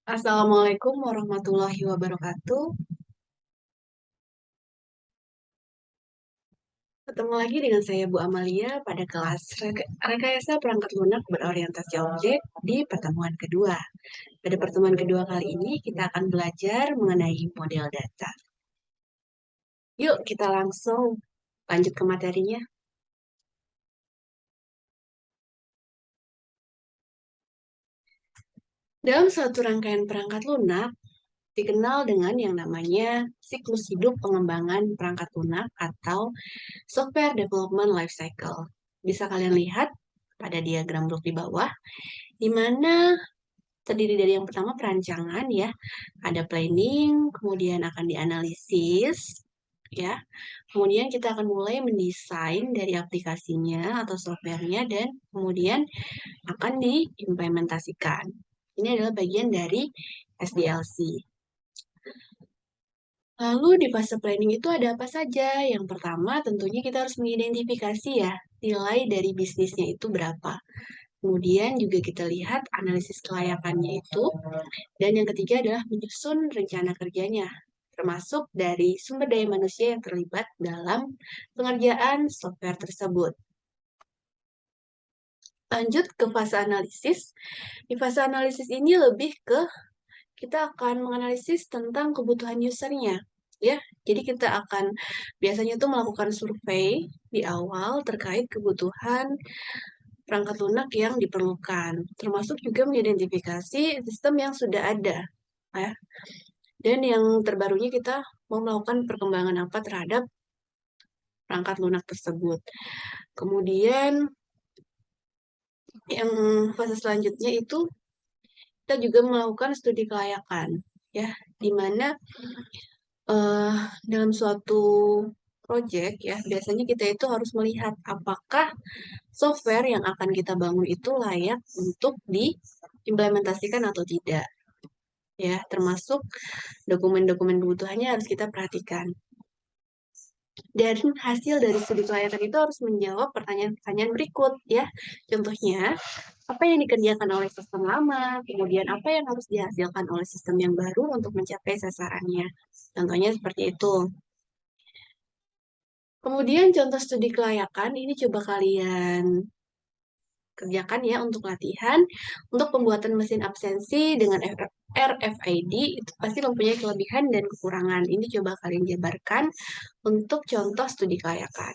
Assalamualaikum warahmatullahi wabarakatuh. Ketemu lagi dengan saya Bu Amalia pada kelas Rekayasa Perangkat Lunak Berorientasi Objek di pertemuan kedua. Pada pertemuan kedua kali ini kita akan belajar mengenai model data. Yuk kita langsung lanjut ke materinya. Dalam suatu rangkaian perangkat lunak, dikenal dengan yang namanya siklus hidup pengembangan perangkat lunak atau Software Development Life Cycle. Bisa kalian lihat pada diagram blok di bawah, di mana terdiri dari yang pertama perancangan ya, ada planning, kemudian akan dianalisis, ya. Kemudian kita akan mulai mendesain dari aplikasinya atau softwarenya dan kemudian akan diimplementasikan. Ini adalah bagian dari SDLC. Lalu di fase planning itu ada apa saja? Yang pertama tentunya kita harus mengidentifikasi ya, nilai dari bisnisnya itu berapa. Kemudian juga kita lihat analisis kelayakannya itu. Dan yang ketiga adalah menyusun rencana kerjanya, termasuk dari sumber daya manusia yang terlibat dalam pengerjaan software tersebut. Lanjut ke fase analisis. Di fase analisis ini lebih ke kita akan menganalisis tentang kebutuhan usernya. Ya, jadi kita akan biasanya tuh melakukan survei di awal terkait kebutuhan perangkat lunak yang diperlukan, termasuk juga mengidentifikasi sistem yang sudah ada. Ya. Dan yang terbarunya kita mau melakukan perkembangan apa terhadap perangkat lunak tersebut. Kemudian yang fase selanjutnya itu kita juga melakukan studi kelayakan, ya, di mana eh, dalam suatu project ya biasanya kita itu harus melihat apakah software yang akan kita bangun itu layak untuk diimplementasikan atau tidak, ya, termasuk dokumen-dokumen kebutuhannya harus kita perhatikan. Dan hasil dari studi kelayakan itu harus menjawab pertanyaan-pertanyaan berikut ya. Contohnya, apa yang dikerjakan oleh sistem lama, kemudian apa yang harus dihasilkan oleh sistem yang baru untuk mencapai sasarannya. Contohnya seperti itu. Kemudian contoh studi kelayakan ini coba kalian kerjakan ya untuk latihan. Untuk pembuatan mesin absensi dengan RFID itu pasti mempunyai kelebihan dan kekurangan. Ini coba kalian jabarkan untuk contoh studi kelayakan.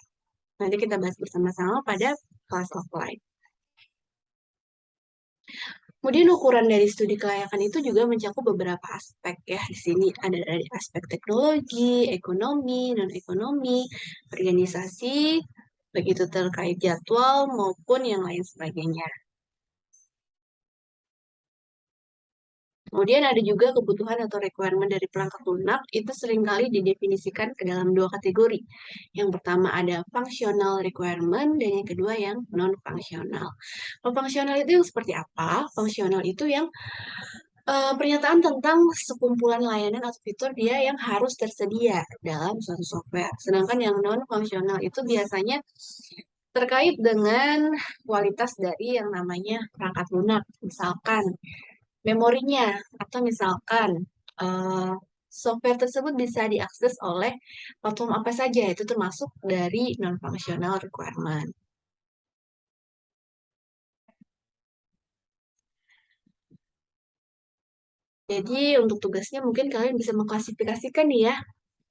Nanti kita bahas bersama-sama pada kelas offline. Kemudian ukuran dari studi kelayakan itu juga mencakup beberapa aspek ya. Di sini ada dari aspek teknologi, ekonomi, non-ekonomi, organisasi, begitu terkait jadwal maupun yang lain sebagainya. Kemudian ada juga kebutuhan atau requirement dari perangkat lunak, itu seringkali didefinisikan ke dalam dua kategori. Yang pertama ada functional requirement, dan yang kedua yang non-functional. Non-functional itu yang seperti apa? Fungsional itu yang pernyataan tentang sekumpulan layanan atau fitur dia yang harus tersedia dalam suatu software. Sedangkan yang non-functional itu biasanya terkait dengan kualitas dari yang namanya perangkat lunak. Misalkan memorinya, atau misalkan eh, software tersebut bisa diakses oleh platform apa saja, itu termasuk dari non-functional requirement. Jadi untuk tugasnya mungkin kalian bisa mengklasifikasikan nih ya,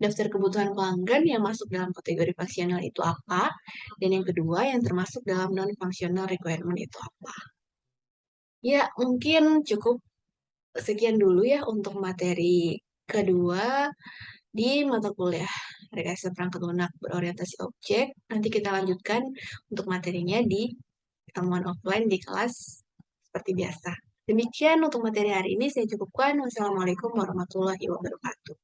daftar kebutuhan pelanggan yang masuk dalam kategori fungsional itu apa, dan yang kedua yang termasuk dalam non-functional requirement itu apa. Ya, mungkin cukup sekian dulu ya untuk materi kedua di mata kuliah rekayasa perangkat lunak berorientasi objek. Nanti kita lanjutkan untuk materinya di pertemuan offline di kelas seperti biasa. Demikian untuk materi hari ini saya cukupkan. Wassalamualaikum warahmatullahi wabarakatuh.